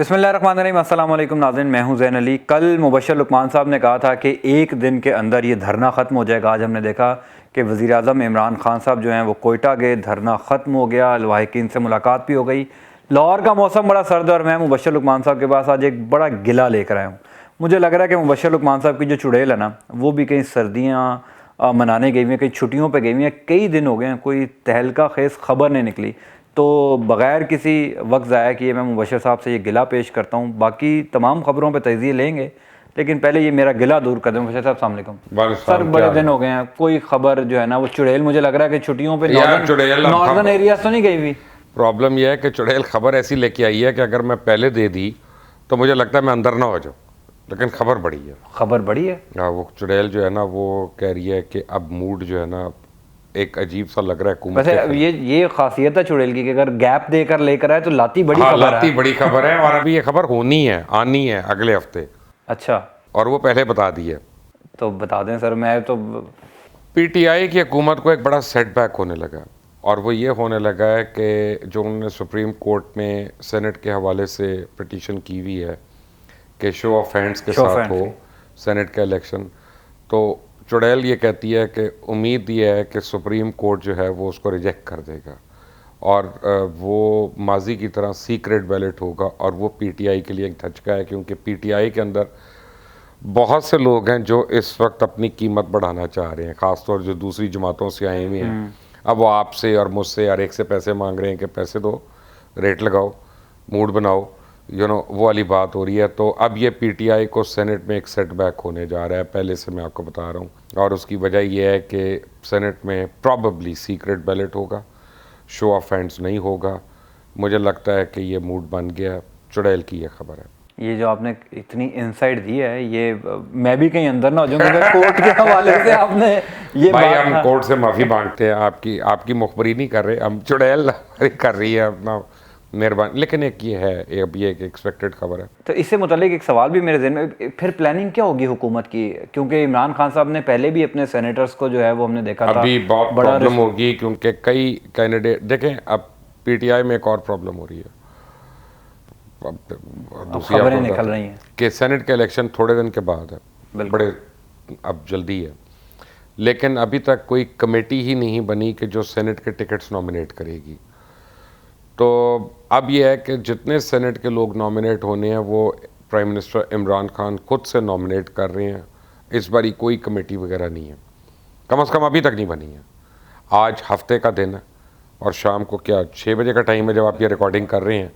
बिस्मिल्लाहिर्रहमानिर्रहीम, अस्सलाम वालेकुम नाज़रीन, मैं हूं ज़ैन अली। कल मुबश्शिर लुकमान साहब ने कहा था कि एक दिन के अंदर ये धरना ख़त्म हो जाएगा। आज हमने देखा कि वज़ीर आज़म इमरान खान साहब जो हैं वो कोयटा गए, धरना ख़त्म हो गया, लवाहिकीन से मुलाकात भी हो गई। लाहौर का मौसम बड़ा सर्द है और मैं मुबश्शिर लुकमान साहब के पास आज एक बड़ा गिला लेकर आया हूँ। मुझे लग रहा है कि मुबश्शिर लुकमान साहब की जो चुड़ैल है ना, वो भी कहीं सर्दियाँ मनाने गई हुई हैं, कहीं छुट्टियों पर गई हुई हैं। कई दिन हो गए हैं, कोई तहलका खेज़ ख़बर नहीं निकली। तो बग़ैर किसी वक्त ज़ाया किए मैं मुबश्शिर साहब से ये गिला पेश करता हूँ। बाकी तमाम ख़बरों पे तज़िये लेंगे, लेकिन पहले ये मेरा गिला दूर कर दें। मुबश्शिर साहब अस्सलाम वालेकुम। सर बड़े दिन हो गए हैं, कोई ख़बर जो है ना वो चुड़ैल, मुझे लग रहा है कि छुट्टियों पे नॉर्दर्न एरियाज तो नहीं गई हुई। प्रॉब्लम यह है कि चुड़ैल खबर ऐसी लेके आई है कि अगर मैं पहले दे दी तो मुझे लगता है मैं अंदर ना हो जाऊँ, लेकिन खबर बड़ी है। खबर बड़ी है। हाँ, वो चुड़ैल जो है ना वो कह रही है कि अब मूड जो है ना एक अजीब सा लग रहा है। वैसे ये खासियत है चुड़ैल की कि अगर गैप देकर लेकर आए तो लाती बड़ी हाँ, खबर लाती है। बड़ी खबर है और अभी ये खबर होनी है, आनी है अगले हफ्ते। अच्छा, और वो पहले बता दी है। तो बता दें सर। मैं तो पीटीआई की हुकूमत को एक बड़ा सेटबैक होने लगा, और वो ये होने लगा है कि जो उन्होंने सुप्रीम कोर्ट में सेनेट के हवाले से पिटीशन की हुई है कि शो ऑफ हैंड्स के साथ हो सेनेट का इलेक्शन, तो चुड़ैल ये कहती है कि उम्मीद ये है कि सुप्रीम कोर्ट जो है वो उसको रिजेक्ट कर देगा और वो माजी की तरह सीक्रेट बैलेट होगा। और वो पीटीआई के लिए एक धचका है, क्योंकि पीटीआई के अंदर बहुत से लोग हैं जो इस वक्त अपनी कीमत बढ़ाना चाह रहे हैं, ख़ासतौर जो दूसरी जमातों से आए हुए हैं। अब वो आपसे और मुझसे हर एक से पैसे मांग रहे हैं कि पैसे दो, रेट लगाओ, मूड बनाओ, वो वाली बात हो रही है। तो अब ये पीटीआई को सेनेट में एक सेटबैक होने जा रहा है, पहले से मैं आपको बता रहा हूँ। और उसकी वजह यह है कि सेनेट में प्रॉबेबली सीक्रेट बैलेट होगा, शो ऑफ हैंड्स नहीं होगा। मुझे लगता है कि ये मूड बन गया। चुड़ैल की ये खबर है। ये जो आपने इतनी इनसाइट दी है, ये मैं भी कहीं अंदर ना हो जाऊँ कोर्ट के हवाले से आपने ये भाई बात। हम कोर्ट से माफ़ी मांगते हैं, आपकी मुखबरी नहीं कर रहे, हम चुड़ैल कर रही है अपना मेहरबानी। लेकिन एक ये है, अब ये एक एक्सपेक्टेड खबर है। तो इससे मुतालिक एक सवाल भी मेरे ज़हन में, फिर प्लानिंग क्या होगी हुकूमत की? क्योंकि इमरान खान साहब ने पहले भी अपने सेनेटर्स को जो है वो हमने देखा था, अभी बहुत प्रॉब्लम होगी, क्योंकि कई कैंडिडेट देखें। अब पीटीआई में एक और प्रॉब्लम हो रही है, दूसरी खबरें निकल रही हैं कि सेनेट का इलेक्शन थोड़े दिन के बाद है, बड़े अब जल्दी है, लेकिन अभी तक कोई कमेटी ही नहीं बनी कि जो सेनेट के टिकट्स नॉमिनेट करेगी। तो अब यह है कि जितने सेनेट के लोग नॉमिनेट होने हैं वो प्राइम मिनिस्टर इमरान खान खुद से नॉमिनेट कर रहे हैं। इस बारी कोई कमेटी वगैरह नहीं है, कम से कम अभी तक नहीं बनी है। आज हफ्ते का दिन है और शाम को क्या 6 बजे का टाइम है जब आप ये रिकॉर्डिंग कर रहे हैं,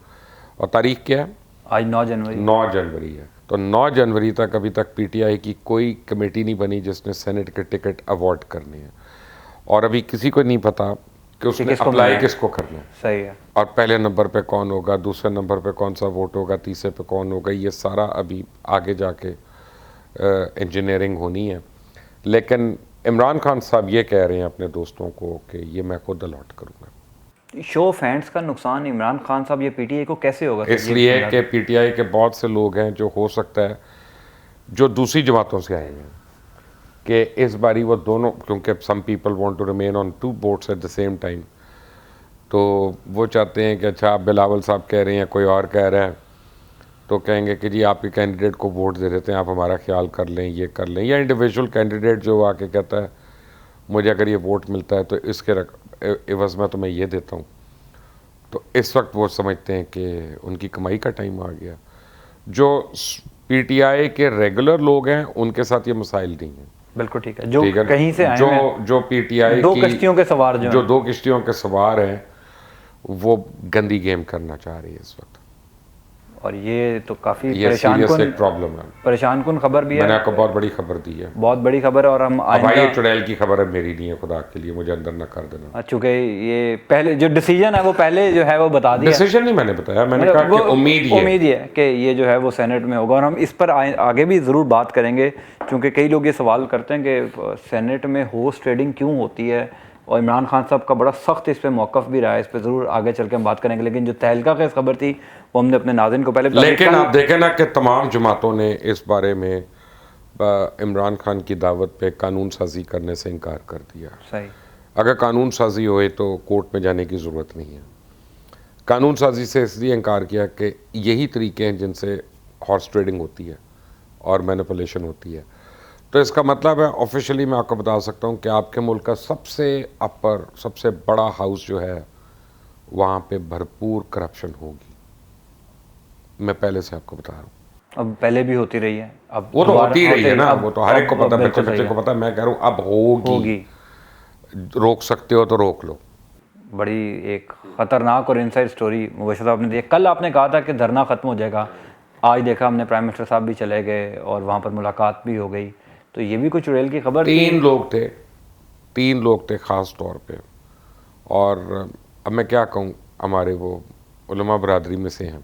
और तारीख क्या है? आज 9 जनवरी। 9 जनवरी है। तो 9 जनवरी तक अभी तक पीटीआई की कोई कमेटी नहीं बनी जिसने सेनेट के टिकट अवॉर्ड करने हैं, और अभी किसी को नहीं पता कि उसने अप्लाई किसको करना है। सही है। और पहले नंबर पे कौन होगा, दूसरे नंबर पे कौन सा वोट होगा, तीसरे पे कौन होगा, ये सारा अभी आगे जाके इंजीनियरिंग होनी है। लेकिन इमरान खान साहब ये कह रहे हैं अपने दोस्तों को कि ये मैं खुद अलॉट करूँगा। शो ऑफ हैंड्स का नुकसान इमरान खान साहब ये पीटीआई को कैसे होगा? इसलिए कि पीटीआई के बहुत से लोग हैं जो हो सकता है जो दूसरी जमातों से आए हैं, कि इस बारी वो दोनों, क्योंकि some people want to remain on 2 boats at the same time, तो वो चाहते हैं कि अच्छा आप बिलावल साहब कह रहे हैं, कोई और कह रहा है, तो कहेंगे कि जी आपके कैंडिडेट को वोट दे देते हैं, आप हमारा ख्याल कर लें, ये कर लें। या इंडिविजुअल कैंडिडेट जो आके कहता है मुझे अगर ये वोट मिलता है तो इसके एवज में तो मैं ये देता हूँ। तो इस वक्त वो समझते हैं कि उनकी कमाई का टाइम आ गया। जो पीटीआई के रेगुलर लोग हैं उनके साथ ये मसाइल नहीं है। बिल्कुल ठीक है। जो कहीं से आए हैं, जो पीटीआई दो किश्तियों के सवार जो 2 किश्तियों के सवार हैं, वो गंदी गेम करना चाह रही है इस वक्त। और ये तो काफ़ी परेशान कुन खबर भी है। मैंने आपको बहुत बड़ी खबर दी है, बहुत बड़ी खबर है। और हम भाई चुड़ैल की खबर है, मेरी नहीं है, खुदा के लिए मुझे अंदर न कर देना। चूँकि ये पहले जो डिसीजन है वो पहले जो है वो बता दिया। डिसीजन नहीं मैंने बताया, मैंने कहा कि उम्मीद है कि ये जो है वो सेनेट में होगा। और हम इस पर आगे भी ज़रूर बात करेंगे, क्योंकि कई लोग ये सवाल करते हैं कि सेनेट में होर्स ट्रेडिंग क्यों होती है, और इमरान खान साहब का बड़ा सख्त इस पे मौक़िफ़ भी रहा है। इस पे ज़रूर आगे चल के हम बात करेंगे। लेकिन जो तहलका की खबर थी वो हमने अपने नाज़रीन को पहले, लेकिन आप देखें ना कि तमाम जमातों ने इस बारे में इमरान खान की दावत पे कानून साजी करने से इनकार कर दिया। सही। अगर कानून साजी होए तो कोर्ट में जाने की ज़रूरत नहीं है। कानून साजी से इसलिए इनकार किया कि यही तरीके हैं जिनसे हॉर्स ट्रेडिंग होती है और मैनिपुलेशन होती है। तो इसका मतलब है ऑफिशियली मैं आपको बता सकता हूँ कि आपके मुल्क का सबसे अपर सबसे बड़ा हाउस जो है वहाँ पे भरपूर करप्शन होगी, मैं पहले से आपको बता रहा हूँ। अब पहले भी होती रही है, अब वो तो होती ही रही है ना, वो तो हर एक को पता, बिल्कुल बच्चे सही को है। पता, मैं कह रहा हूँ अब होगी। रोक सकते हो तो रोक लो। बड़ी एक खतरनाक और इनसाइड स्टोरी मुबशर साहब ने दी। कल आपने कहा था कि धरना खत्म हो जाएगा, आज देखा हमने प्राइम मिनिस्टर साहब भी चले गए और वहाँ पर मुलाकात भी हो गई, तो ये भी कुछ रेल की खबर थी। तीन लोग थे ख़ास तौर पे, और अब मैं क्या कहूँ, हमारे वो उलमा बरादरी में से हैं,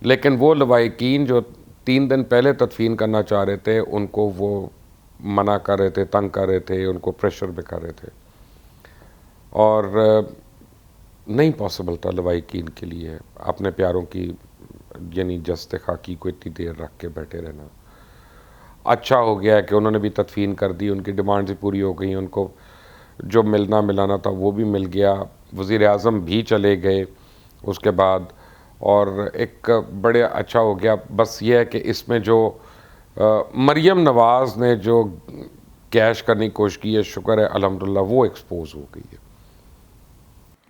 लेकिन वो लवाहिकीन जो 3 दिन पहले तदफीन करना चाह रहे थे उनको वो मना कर रहे थे, तंग कर रहे थे, उनको प्रेशर में कर रहे थे, और नहीं पॉसिबल था लवाहिकीन के लिए अपने प्यारों की यानी जस्ते खाकी को इतनी देर रख के बैठे रहना। अच्छा हो गया है कि उन्होंने भी तदफीन कर दी, उनकी डिमांड्स पूरी हो गई, उनको जो मिलना मिलाना था वो भी मिल गया, वज़ीर आज़म भी चले गए उसके बाद, और एक बड़े अच्छा हो गया। बस ये है कि इसमें जो मरियम नवाज़ ने जो कैश करने की कोशिश की है, शुक्र है अल्हम्दुलिल्लाह वो एक्सपोज हो गई है।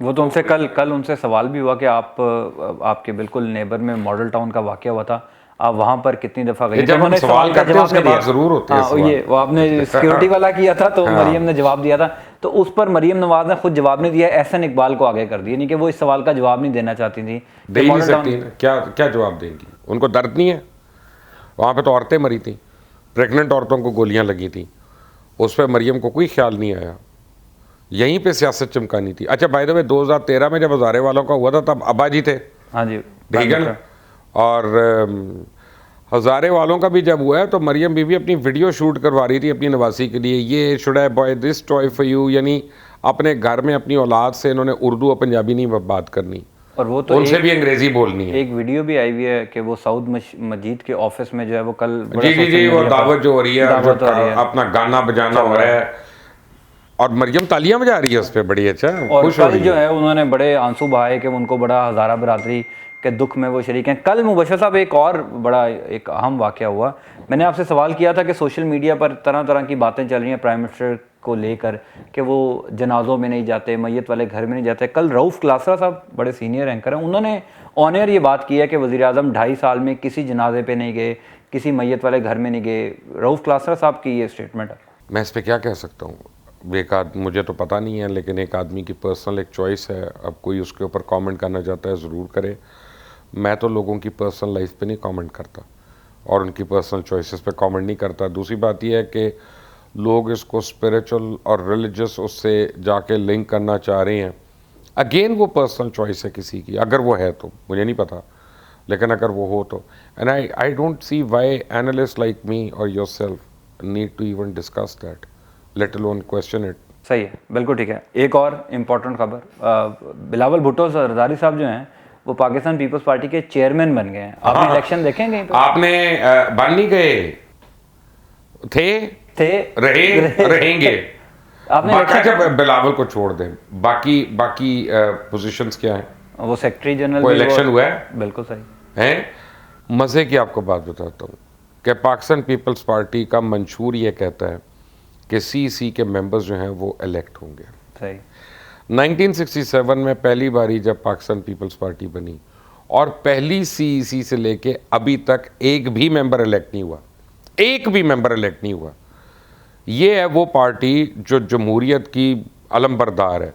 वो तो उनसे कल उनसे सवाल भी हुआ कि आपके बिल्कुल नेबर में मॉडल टाउन का वाकया हुआ था, आप वहाँ पर कितनी दफ़ा गई? जब हम सवाल करते हैं उसके बाद ज़रूर होते हैं सवाल। ये वो आपने सिक्योरिटी वाला किया था तो मरियम ने जवाब दिया था, तो उस पर मरियम नवाज ने खुद जवाब नहीं दिया, एहसन इकबाल को आगे कर दिया, नहीं कि वो इस सवाल का जवाब नहीं देना चाहती थी। दे ही नहीं सकती ना, क्या जवाब देंगी? उनको दर्द नहीं है? वहाँ पे तो औरतें मरी थी, प्रेग्नेंट औरतों को गोलियाँ लगी थी, उस पर मरियम को कोई ख्याल नहीं आया, यहीं पे सियासत चमकानी थी। अच्छा बाय द वे 2013 में जब हज़ारे वालों का हुआ था तब अब्बा जी थे, हाँ जी ठीक है ना, और हज़ारे वालों का भी जब हुआ है तो मरियम बीवी अपनी वीडियो शूट करवा रही थी अपनी नवासी के लिए, ये should I boy this toy for you, यानी अपने घर में अपनी औलाद से इन्होंने उर्दू और पंजाबी नहीं बात करनी, और वो तो उनसे भी अंग्रेजी बोलनी है। एक वीडियो भी आई हुई है कि वो सऊद मजीद के ऑफिस में जो है वो कल जी वो दावत जो हो रही है, अपना गाना बजाना हो रहा है और मरियम तालियां बजा रही है उस पर, बड़ी अच्छा और खुश हो कल रही जो है। है उन्होंने बड़े आंसू बहाए कि उनको बड़ा हज़ारा बरादरी के दुख में वो शरीक हैं। कल मुबशर साहब एक और बड़ा एक अहम वाक़या हुआ, मैंने आपसे सवाल किया था कि सोशल मीडिया पर तरह तरह की बातें चल रही हैं प्राइम मिनिस्टर को लेकर कि वो जनाजों में नहीं जाते, मैयत वाले घर में नहीं जाते। कल रऊफ़ क्लासरा साहब बड़े सीनियर एंकर हैं, उन्होंने ऑन एयर ये बात की है कि वज़ीर आज़म 2.5 साल में किसी जनाजे पे नहीं गए, किसी मैयत वाले घर में नहीं गए। रऊफ़ क्लासरा साहब की ये स्टेटमेंट है। मैं इस पर क्या कह सकता हूँ, मुझे तो पता नहीं है, लेकिन एक आदमी की पर्सनल एक चॉइस है, अब कोई उसके ऊपर कमेंट करना चाहता है ज़रूर करे। मैं तो लोगों की पर्सनल लाइफ पे नहीं कमेंट करता और उनकी पर्सनल चॉइसेस पे कमेंट नहीं करता। दूसरी बात यह है कि लोग इसको स्पिरिचुअल और रिलीजियस उससे जाके लिंक करना चाह रहे हैं, अगेन वो पर्सनल चॉइस है किसी की, अगर वो है तो मुझे नहीं पता, लेकिन अगर वो हो तो, and I don't see why analyst like me और yourself need to even discuss that, let alone question it. सही है, बिल्कुल ठीक है। एक और इम्पोर्टेंट खबर, बिलावल भुट्टो जरदारी साहब जो हैं वो पाकिस्तान पीपल्स पार्टी के चेयरमैन बन गए हैं। आपने इलेक्शन देखे कहीं पे? आपने बन नहीं गए थे रहेंगे। आपने अच्छा बिलावल को छोड़ दें, बाकी पोजीशंस क्या हैं? वो सेक्रेटरी जनरल वो इलेक्शन हुआ है, बिल्कुल सही हैं। मज़े की आपको बात बताता हूँ कि पाकिस्तान पीपल्स पार्टी का मंशूर ये कहता है कि सीसी के मेंबर्स जो हैं वो इलेक्ट होंगे। सही। 1967 में पहली बारी जब पाकिस्तान पीपल्स पार्टी बनी और पहली सीईसी से लेके अभी तक एक भी मेंबर इलेक्ट नहीं हुआ, एक भी मेंबर इलेक्ट नहीं हुआ। ये है वो पार्टी जो जमहूरियत की अलमबरदार है,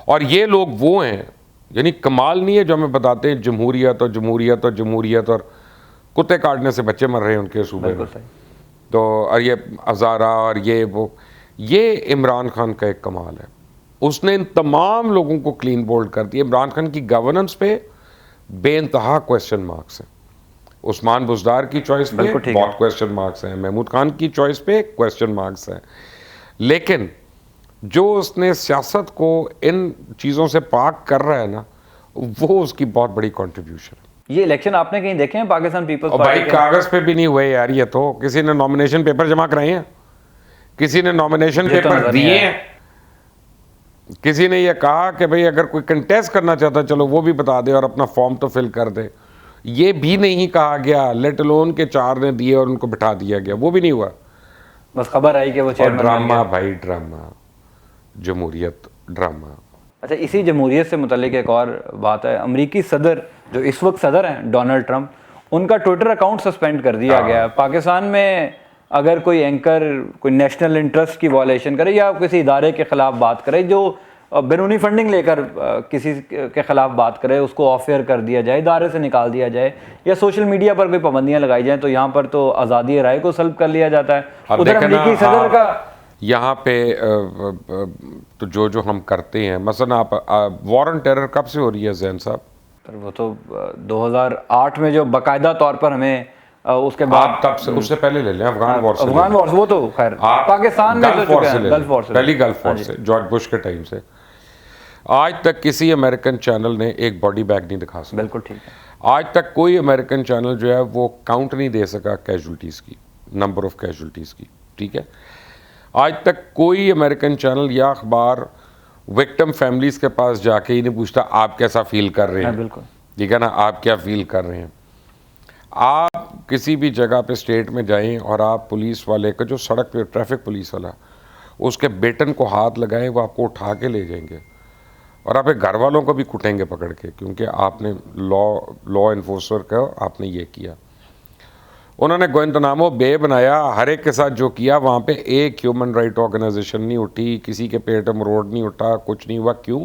और ये लोग वो हैं, यानी कमाल नहीं है जो हमें बताते हैं जमहूरियत और जमहूरियत और जमहूरियत, और कुत्ते काटने से बच्चे मर रहे हैं उनके सूबे में। तो और ये हज़ारा और ये इमरान खान का एक कमाल है, उसने इन तमाम लोगों को क्लीन बोल्ड कर दिया। इमरान खान की गवर्नेंस पे बेइंतहा क्वेश्चन मार्क्स हैं, उस्मान बुज़दार की चॉइस पे बहुत क्वेश्चन मार्क्स हैं, महमूद खान की चॉइस पे क्वेश्चन मार्क्स हैं, लेकिन जो उसने सियासत को इन चीज़ों से पाक कर रहा है ना, वो उसकी बहुत बड़ी कंट्रीब्यूशन है। ये इलेक्शन आपने कहीं देखे हैं पाकिस्तान पीपल्स पार्टी? भाई कागज पे भी नहीं हुए यार, ये तो किसी ने नॉमिनेशन पेपर जमा कराए हैं, किसी ने नॉमिनेशन पेपर दिए हैं, किसी ने ये कहा कि भाई अगर कोई कंटेस्ट करना चाहता चलो वो भी बता दे और अपना फॉर्म तो फिल कर दे, ये भी नहीं कहा गया। लेट अलोन के 4 ने दिए और उनको बिठा दिया गया, वो भी नहीं हुआ। बस खबर आई कि वो और चेयरमैन बन ड्रामा गया। भाई ड्रामा, जमहूरियत ड्रामा। अच्छा, इसी जमहूरियत से मुतल्लिक एक और बात है, अमरीकी सदर जो इस वक्त सदर हैं डोनाल्ड ट्रंप, उनका ट्विटर अकाउंट सस्पेंड कर दिया गया है। पाकिस्तान में अगर कोई एंकर कोई नेशनल इंटरेस्ट की वॉलेशन करे या किसी इदारे के ख़िलाफ़ बात करे जो बैरूनी फंडिंग लेकर किसी के ख़िलाफ़ बात करे, उसको ऑफ एयर कर दिया जाए, इदारे से निकाल दिया जाए, या सोशल मीडिया पर कोई पाबंदियाँ लगाई जाएँ, तो यहाँ पर तो आज़ादी राय को सल्ब कर लिया जाता है। उधर अमरीकी सदर का यहाँ पे तो जो हम करते हैं, मसलन आप वॉर ऑन टेरर कब से हो रही है जैन साहब? पर वो तो 2008 में जो बाकायदा तौर पर हमें उसके बाद तब से, उससे पहले ले लें अफगान वॉर से, अफगान वॉर, वो तो खैर पाकिस्तान में गल्फ वॉर से ले लें, पहली गल्फ वॉर से, जॉर्ज बुश के टाइम से आज तक किसी अमेरिकन चैनल ने एक बॉडी बैग नहीं दिखा सका। बिल्कुल ठीक है। आज तक कोई अमेरिकन चैनल जो है वो काउंट नहीं दे सका कैजुअल्टीज़ की, नंबर ऑफ कैजुअल्टीज़ की, ठीक है। आज तक कोई अमेरिकन चैनल या अखबार विक्टिम फैमिलीज के पास जाके ही नहीं पूछता आप कैसा फील कर रहे हैं, बिल्कुल ठीक है ना, आप क्या फील कर रहे हैं। आप किसी भी जगह पे स्टेट में जाएं और आप पुलिस वाले का जो सड़क पे ट्रैफिक पुलिस वाला उसके बेटन को हाथ लगाएं, वो आपको उठा के ले जाएंगे और आपके घर वालों को भी कुटेंगे पकड़ के, क्योंकि आपने लॉ इन्फोर्सर का आपने ये किया। उन्होंने गुआंतानामो बे बनाया, हर एक के साथ जो किया, वहाँ पे एक ह्यूमन राइट ऑर्गेनाइजेशन नहीं उठी, किसी के पेट में रोड नहीं उठा, कुछ नहीं हुआ। क्यों?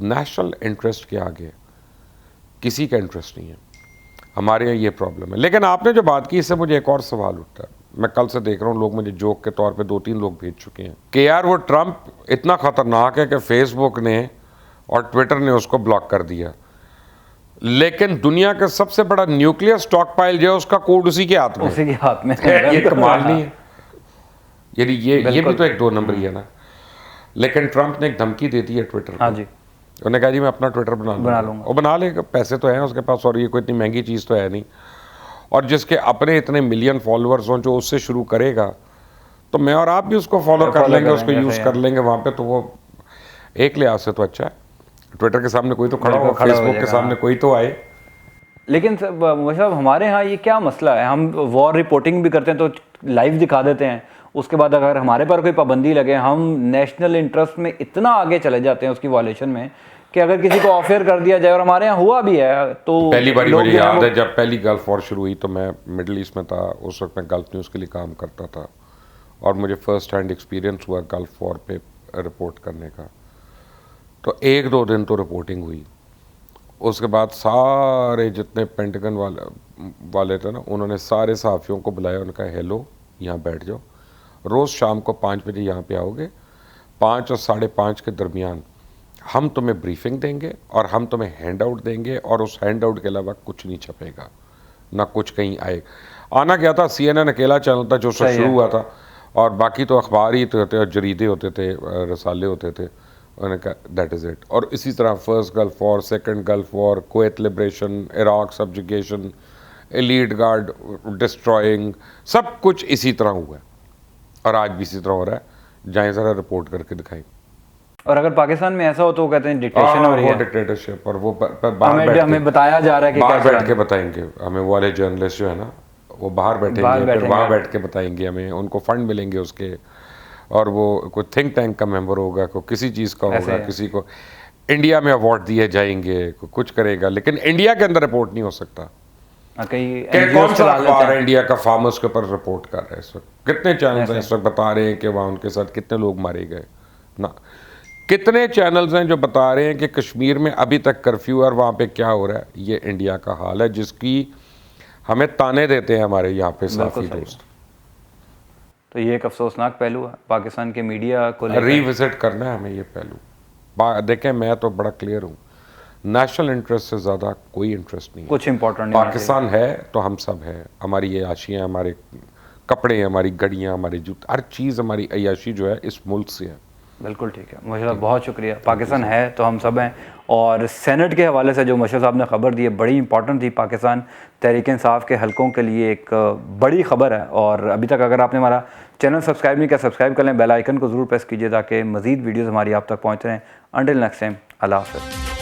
नेशनल इंटरेस्ट के आगे किसी का इंटरेस्ट नहीं है। हमारे यहाँ ये प्रॉब्लम है। लेकिन आपने जो बात की, इससे मुझे एक और सवाल उठता है। मैं कल से देख रहा हूँ लोग मुझे जोक के तौर पे 2-3 लोग भेज चुके हैं कि यार वो ट्रंप इतना ख़तरनाक है कि फेसबुक ने और ट्विटर ने उसको ब्लॉक कर दिया, लेकिन दुनिया का सबसे बड़ा न्यूक्लियर स्टॉक पाइल जो है उसका कोड उसी के हाथ में, उसी के हाथ में ये कमाल नहीं है? यानी ये भी तो एक 2 नंबर ही है ना। लेकिन ट्रंप ने एक धमकी दे दी है ट्विटर को। हाँ जी, उन्होंने कहा जी मैं अपना ट्विटर बना लूँगा। और बना लेगा, पैसे तो हैं उसके पास और ये कोई इतनी महंगी चीज़ तो है नहीं। और जिसके अपने इतने मिलियन फॉलोअर्स हों, जो उससे शुरू करेगा, तो मैं और आप भी उसको फॉलो कर लेंगे, उसको यूज़ कर लेंगे वहाँ पे। तो वो एक लिहाज से तो अच्छा है, ट्विटर के सामने कोई तो खड़ा हो, फेसबुक के सामने कोई तो आए। लेकिन मतलब हमारे यहाँ ये क्या मसला है, हम वॉर रिपोर्टिंग भी करते हैं तो लाइव दिखा देते हैं, उसके बाद अगर हमारे पर कोई पाबंदी लगे, हम नेशनल इंटरेस्ट में इतना आगे चले जाते हैं उसकी वॉलेशन में कि अगर किसी को ऑफर कर दिया जाए, और हमारे यहाँ हुआ भी है। तो पहली बार मुझे याद है जब पहली गल्फ वॉर शुरू हुई तो मैं मिडिल ईस्ट में था, उस वक्त मैं गल्फ न्यूज़ के लिए काम करता था और मुझे फर्स्ट हैंड एक्सपीरियंस हुआ गल्फ वॉर पे रिपोर्ट करने का। तो 1-2 दिन तो रिपोर्टिंग हुई, उसके बाद सारे जितने पेंटागन वाले थे ना, उन्होंने सारे सहाफ़ियों को बुलाया, उनका हेलो यहाँ बैठ जाओ, रोज़ शाम को 5 बजे यहाँ पे आओगे, 5 और 5:30 के दरमियान हम तुम्हें ब्रीफिंग देंगे और हम तुम्हें हैंड आउट देंगे, और उस हैंड आउट के अलावा कुछ नहीं छपेगा, ना कुछ कहीं आएगा। आना क्या था, CNN अकेला चैनल था जो शुरू हुआ था, और बाकी तो अखबार ही तो होते, जरीदे होते थे, रसाले होते थे। उन्होंने कहा दैट इज़ इट। और इसी तरह first gulf war, second gulf war, Kuwait liberation, Iraq subjugation, elite guard destroying, सब कुछ इसी तरह हुआ है और आज भी इसी तरह हो रहा है। जाएं ज़रा रिपोर्ट करके दिखाएं। और अगर पाकिस्तान में ऐसा हो तो वो कहते हैं डिक्टेशन हो रही है, डिक्टेटरशिप, और वो हमें बताया जा रहा है कि बाहर बैठ के बताएंगे हमें। वो वाले जर्नलिस्ट जो है ना, वो बाहर बैठेंगे, फिर वहाँ बैठ के बताएंगे हमें, उनको फंड मिलेंगे उसके, और वो कोई थिंक टैंक का मेंबर होगा, कोई किसी चीज़ का होगा, किसी को इंडिया में अवार्ड दिए जाएंगे, कुछ करेगा, लेकिन इंडिया के अंदर रिपोर्ट नहीं हो सकता। कौन सा अखबार है इंडिया का फार्मर्स के ऊपर रिपोर्ट कर रहा है इस वक्त? कितने चैनल्स हैं इस वक्त बता रहे हैं कि वहाँ उनके साथ कितने लोग मारे गए ना? कितने चैनल्स हैं जो बता रहे हैं कि कश्मीर में अभी तक कर्फ्यू और वहाँ पे क्या हो रहा है? ये इंडिया का हाल है, जिसकी हमें ताने देते हैं हमारे यहाँ पे साथी दोस्त। तो ये एक अफसोसनाक पहलू है पाकिस्तान के मीडिया को, रिविजिट करना है हमें ये पहलू। देखें, मैं तो बड़ा क्लियर हूँ, नेशनल इंटरेस्ट से ज़्यादा कोई इंटरेस्ट नहीं है। कुछ इंपॉर्टेंट पाकिस्तान है तो हम सब है, हमारी ये अयाशियाँ, हमारे कपड़े, हमारी गाड़ियाँ, हमारी जूते, हर चीज़ हमारी अयाशी जो है इस मुल्क से है। बिल्कुल ठीक है, मुझे बहुत शुक्रिया। पाकिस्तान है तो हम सब हैं, और सेनेट के हवाले से जो मुबशर साहब ने ख़बर दी है बड़ी इंपॉर्टेंट थी, पाकिस्तान तहरीक इंसाफ के हलकों के लिए एक बड़ी ख़बर है। और अभी तक अगर आपने हमारा चैनल सब्सक्राइब नहीं किया, सब्सक्राइब कर लें, बेल आइकन को ज़रूर प्रेस कीजिए ताकि मज़ीद वीडियोज़ हमारी आप तक पहुँच रहें। अंटिल नेक्स्ट टाइम, अल्लाह हाफ़िज़।